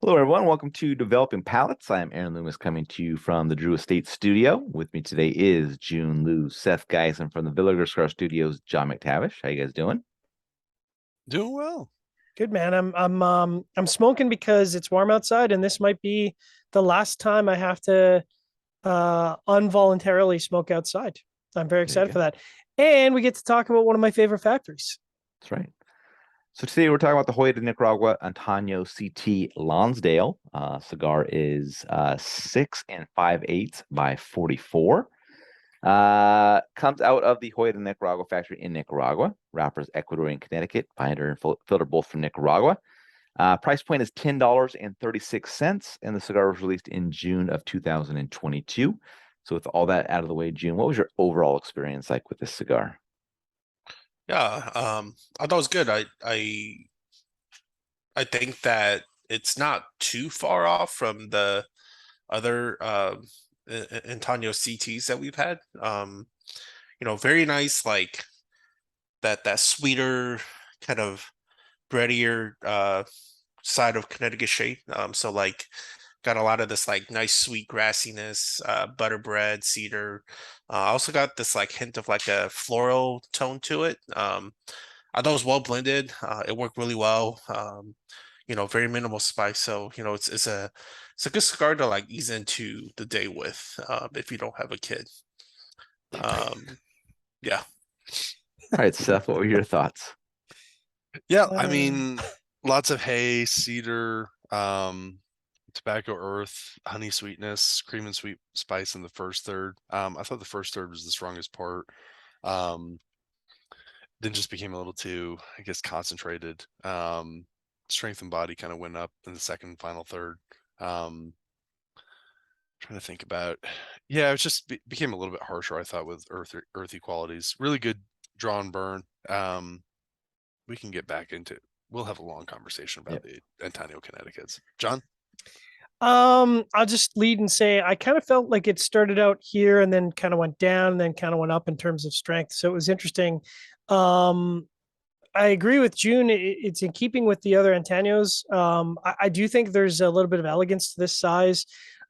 Hello, everyone. Welcome to Developing Palates. I am Aaron Loomis coming to you from the Drew Estate Studio. With me today is Jiunn, Lou, Seth Geis, and from the Villager Scar Studios, John McTavish. How you guys doing? Doing well. Good man. I'm smoking because it's warm outside, and this might be the last time I have to involuntarily smoke outside. I'm very There you excited go. for that. And we get to talk about one of my favorite factories. That's right. So today we're talking about the Joya de Nicaragua Antaño CT Lonsdale. Cigar is 6 5/8 by 44. Comes out of the Joya de Nicaragua factory in Nicaragua. Wrappers Ecuadorian, Connecticut. Binder and filter both from Nicaragua. Price point is $10.36, and the cigar was released in June of 2022. So with all that out of the way, June, what was your overall experience like with this cigar? Yeah, I thought it was good. I think that it's not too far off from the other Antonio CTs that we've had. Very nice, like that sweeter kind of breadier side of Connecticut shade. So like got a lot of this like nice sweet grassiness, butter bread, cedar. I also got this like hint of like a floral tone to it. I thought it was well blended. It worked really well. Very minimal spice. So, it's a good cigar to like ease into the day with, if you don't have a kid. Um, yeah. All right, Seth, what were your thoughts? Yeah, I Uh, mean, lots of hay, cedar, tobacco earth, honey sweetness, cream and sweet spice in the first third. I thought the first third was the strongest part. Um, then just became a little too, I guess, concentrated. Strength and body kind of went up in the second final third. Um, Trying to think about, yeah, it just became a little bit harsher, I thought, with earthy qualities. Really good drawn burn. We can get back into, we'll have a long conversation Yeah. about the Antonio Connecticut's. John? I'll just lead and say I kind of felt like it started out here and then kind of went down and then kind of went up in terms of strength. So it was interesting. Um, I agree with June. It's in keeping with the other Antanos. I do think there's a little bit of elegance to this size.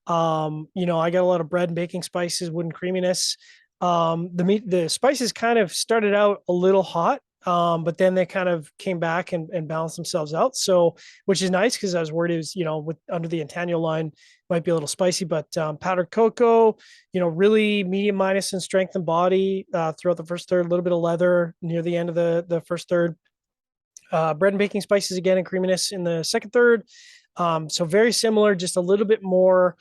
I got a lot of bread and baking spices, wooden creaminess. The spices kind of started out a little hot, but then they kind of came back and balanced themselves out. So, which is nice because I was worried it was, with under the Antanio line might be a little spicy, but powdered cocoa, really medium minus in strength and body throughout the first third, a little bit of leather near the end of the first third. Bread and baking spices again and creaminess in the second third. So very similar, just a little bit more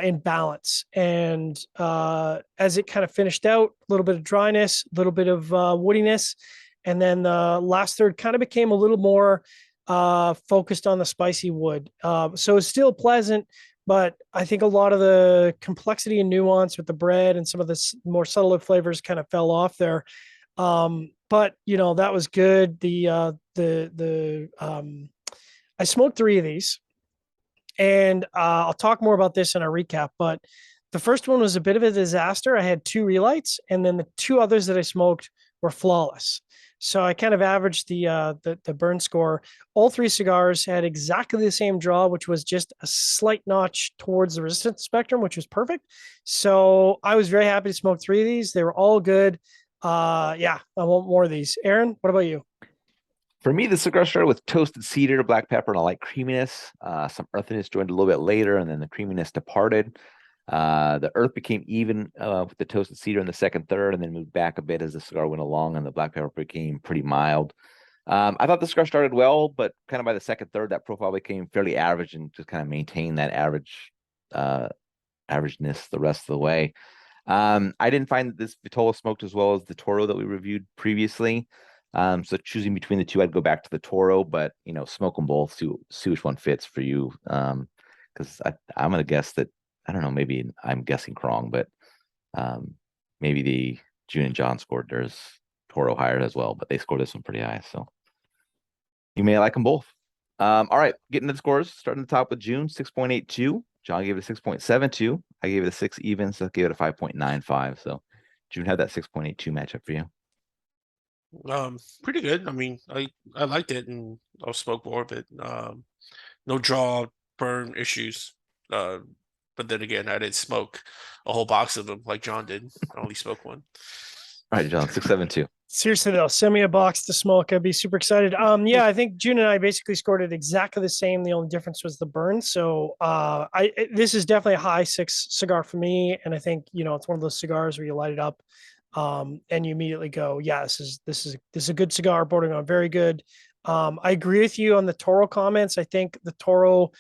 in balance. And as it kind of finished out, a little bit of dryness, a little bit of woodiness. And then the last third kind of became a little more focused on the spicy wood. So it's still pleasant, but I think a lot of the complexity and nuance with the bread and some of the more subtle flavors kind of fell off there. But that was good. I smoked three of these, and I'll talk more about this in our recap. But the first one was a bit of a disaster. I had two relights, and then the two others that I smoked were flawless. So I kind of averaged the burn score. All three cigars had exactly the same draw, which was just a slight notch towards the resistance spectrum, which was perfect. So I was very happy to smoke three of these. They were all good. Yeah, I want more of these. Aaron, what about you? For me, the cigar started with toasted cedar, black pepper, and a light creaminess. Some earthiness joined a little bit later, and then the creaminess departed. The earth became even with the toasted cedar in the second third, and then moved back a bit as the cigar went along, and the black pepper became pretty mild. I thought the cigar started well, but kind of by the second third, that profile became fairly average and just kind of maintained that uh, averageness the rest of the way. I didn't find that this Vitola smoked as well as the Toro that we reviewed previously. So choosing between the two, I'd go back to the Toro, but smoke them both, see which one fits for you. Because I'm gonna guess that I don't know, maybe I'm guessing wrong, but um, maybe the June and John scored theirs Toro higher as well, but they scored this one pretty high, so you may like them both. All right, getting to the scores, starting at the top with June, 6.82. John gave it a 6.72. I gave it a 6 even, so I gave it a 5.95. So June had that 6.82 matchup for you. Pretty good. I mean, I liked it and I'll smoke more of it. No draw burn issues. But then again, I didn't smoke a whole box of them like John did. I only smoked one. All right, John, 672. Seriously though, send me a box to smoke. I'd be super excited. Yeah, I think Jiunn and I basically scored it exactly the same. The only difference was the burn. So this is definitely a high 6 cigar for me. And I think, it's one of those cigars where you light it up and you immediately go, yeah, this is a good cigar, bordering on very good. I agree with you on the Toro comments. I think the Toro,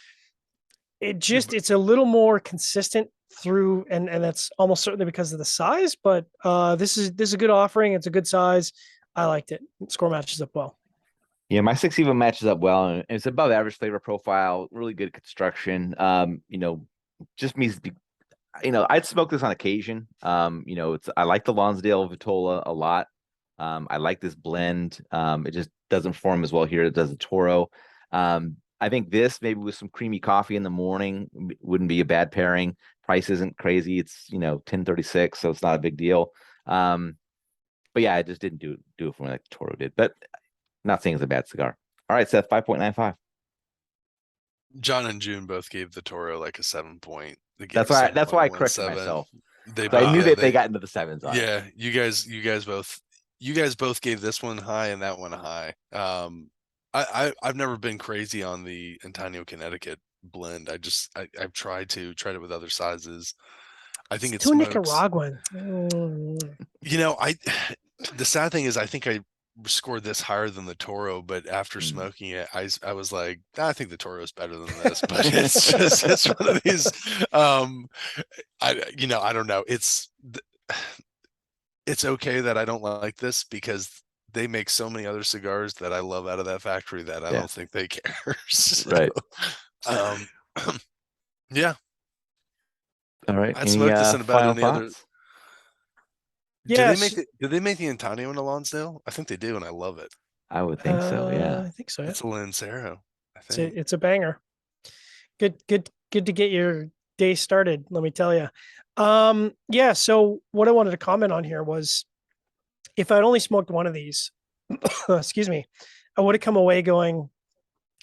it's a little more consistent through, and that's almost certainly because of the size, but this is a good offering. It's a good size. I liked it. Score matches up well. Yeah, my 6 even matches up well, and it's above average flavor profile, really good construction. Just means, I'd smoke this on occasion. I like the Lonsdale Vitola a lot. I like this blend. It just doesn't form as well here as it does the Toro. I think this maybe with some creamy coffee in the morning wouldn't be a bad pairing. Price isn't crazy. It's $10.36, so it's not a big deal. But yeah, I just didn't do it for me like Toro did. But not saying it's a bad cigar. All right, Seth, 5.95. John and Jiunn both gave the Toro like a 7 point. That's why I corrected myself. They I knew that they got into the 7s. Yeah, you guys both gave this one high and that one high. I've never been crazy on the Antaño Connecticut blend. I've tried it with other sizes. I think it's too Nicaraguan. The sad thing is I think I scored this higher than the Toro, but after smoking it, I was like, I think the Toro is better than this. But it's one of these. I don't know. It's okay that I don't like this because they make so many other cigars that I love out of that factory that I don't think they care. So, right. Yeah. All right. I smoked this in about any other. Yes. Do they make the Antaño in a Lonsdale? I think they do, and I love it. I would think so. Yeah. I think so. Yeah. It's a Lancero. I think it's a banger. Good to get your day started. Let me tell you. Yeah. So what I wanted to comment on here was, if I'd only smoked one of these, excuse me, I would have come away going,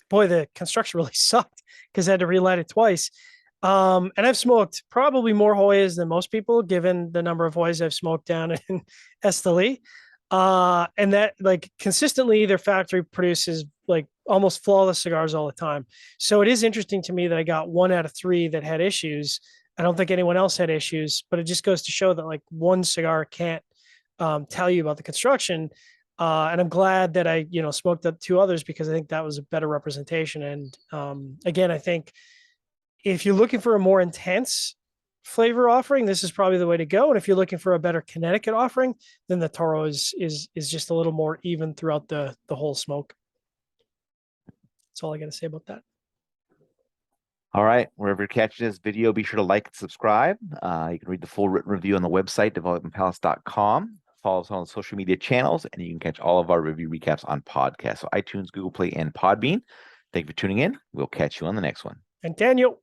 boy, the construction really sucked because I had to relight it twice. And I've smoked probably more Hoyas than most people, given the number of Hoyas I've smoked down in Esteli. And that, like, consistently their factory produces like almost flawless cigars all the time. So it is interesting to me that I got 1 out of 3 that had issues. I don't think anyone else had issues, but it just goes to show that like one cigar can't tell you about the construction. And I'm glad that I, smoked up 2 others because I think that was a better representation. And again, I think if you're looking for a more intense flavor offering, this is probably the way to go. And if you're looking for a better Connecticut offering, then the Toro is just a little more even throughout the whole smoke. That's all I got to say about that. All right. Wherever you're catching this video, be sure to like and subscribe. You can read the full written review on the website, developmentpalace.com. Follow us on the social media channels, and you can catch all of our review recaps on podcasts. So iTunes, Google Play, and Podbean. Thank you for tuning in. We'll catch you on the next one. And Daniel.